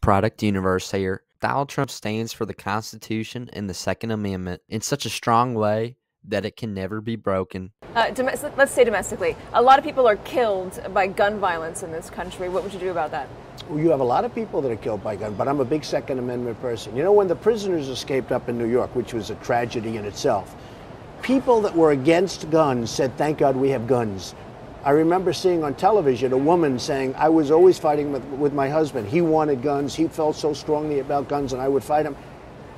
Product Universe here. Donald Trump stands for the Constitution and the Second Amendment in such a strong way that it can never be broken. Let's say domestically. A lot of people are killed by gun violence in this country. What would you do about that? Well, you have a lot of people that are killed by gun, but I'm a big Second Amendment person. You know, when the prisoners escaped up in New York, which was a tragedy in itself, people that were against guns said, "Thank God we have guns." I remember seeing on television a woman saying, "I was always fighting with my husband. He wanted guns. He felt so strongly about guns, and I would fight him.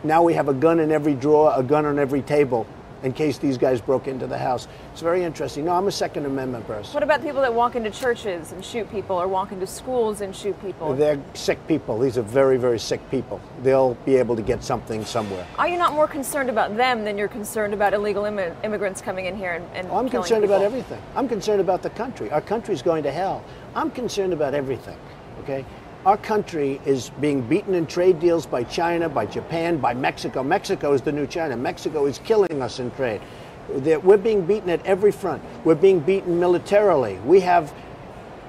Now we have a gun in every drawer, a gun on every table, in case these guys broke into the house." It's very interesting. No, I'm a Second Amendment person. What about people that walk into churches and shoot people, or walk into schools and shoot people? They're sick people. These are very, very sick people. They'll be able to get something somewhere. Are you not more concerned about them than you're concerned about illegal immigrants coming in here and I'm killing concerned people? about everything. I'm concerned about the country. Our country's going to hell. I'm concerned about everything, okay? Our country is being beaten in trade deals by China, by Japan, by Mexico. Mexico is the new China. Mexico is killing us in trade. We're being beaten at every front. We're being beaten militarily. We have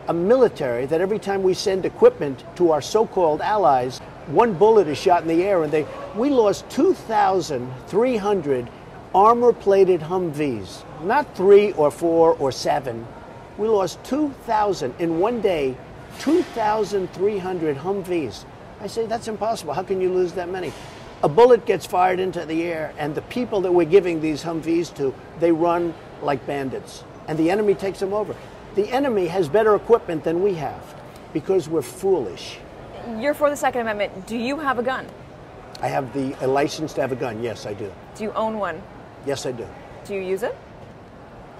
a military that every time we send equipment to our so-called allies, one bullet is shot in the air, and we lost 2,300 armor-plated Humvees. Not 3 or 4 or 7. We lost 2,000 in one day. 2,300 Humvees. I say, that's impossible. How can you lose that many? A bullet gets fired into the air, and the people that we're giving these Humvees to, they run like bandits, and the enemy takes them over. The enemy has better equipment than we have because we're foolish. You're for the Second Amendment. Do you have a gun? I have a license to have a gun. Yes, I do. Do you own one? Yes, I do. Do you use it?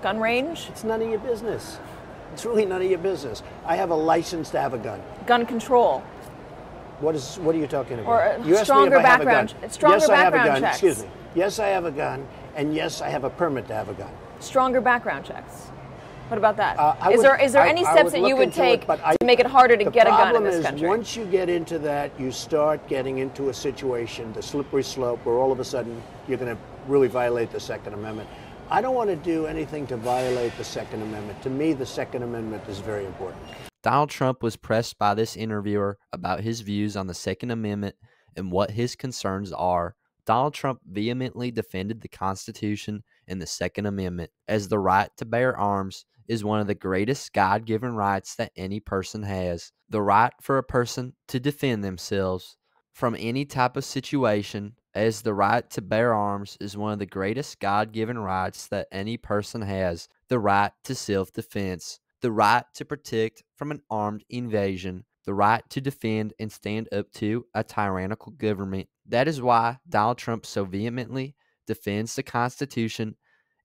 Gun range? It's none of your business. It's really none of your business. I have a license to have a gun. Gun control. What are you talking about? Or You asked me stronger if I have a gun. background. Stronger yes, I have a background gun. checks. Excuse me. Yes, I have a gun, and yes, I have a permit to have a gun. Stronger background checks. What about that? Is there any I steps that you would take to make it harder to get a gun in this country? The problem is, once you get into that, you start getting into a situation, the slippery slope, where all of a sudden you're going to really violate the Second Amendment. I don't want to do anything to violate the Second Amendment. To me, the Second Amendment is very important. Donald Trump was pressed by this interviewer about his views on the Second Amendment and what his concerns are. Donald Trump vehemently defended the Constitution and the Second Amendment, as the right to bear arms is one of the greatest God-given rights that any person has. The right for a person to defend themselves from any type of situation, as the right to bear arms is one of the greatest God-given rights that any person has. The right to self-defense, the right to protect from an armed invasion, the right to defend and stand up to a tyrannical government. That is why Donald Trump so vehemently defends the Constitution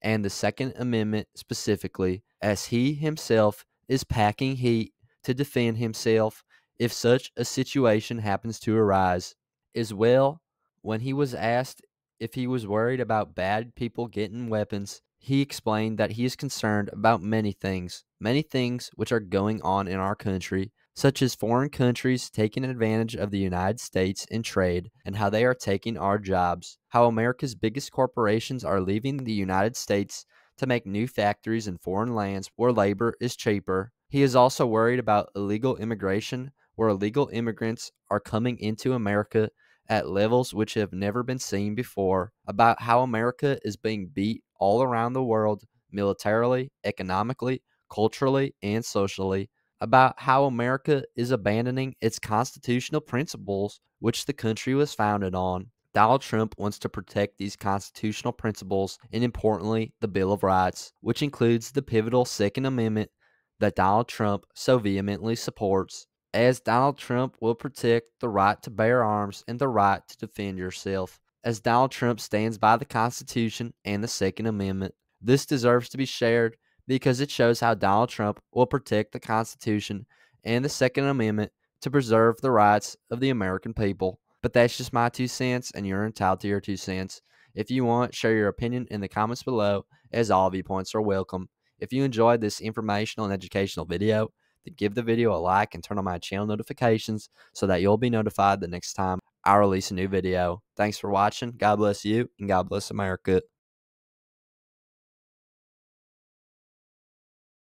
and the Second Amendment specifically, as he himself is packing heat to defend himself if such a situation happens to arise. As well, when he was asked if he was worried about bad people getting weapons, he explained that he is concerned about many things which are going on in our country, such as foreign countries taking advantage of the United States in trade and how they are taking our jobs, how America's biggest corporations are leaving the United States to make new factories in foreign lands where labor is cheaper. He is also worried about illegal immigration, where illegal immigrants are coming into America at levels which have never been seen before, about how America is being beat all around the world, militarily, economically, culturally, and socially, about how America is abandoning its constitutional principles which the country was founded on. Donald Trump wants to protect these constitutional principles and, importantly, the Bill of Rights, which includes the pivotal Second Amendment that Donald Trump so vehemently supports, as Donald Trump will protect the right to bear arms and the right to defend yourself, as Donald Trump stands by the Constitution and the Second Amendment. This deserves to be shared because it shows how Donald Trump will protect the Constitution and the Second Amendment to preserve the rights of the American people. But that's just my 2 cents, and you're entitled to your 2 cents. If you want, share your opinion in the comments below, as all viewpoints are welcome. If you enjoyed this informational and educational video, then give the video a like and turn on my channel notifications so that you'll be notified the next time I release a new video. Thanks for watching. God bless you, and God bless America.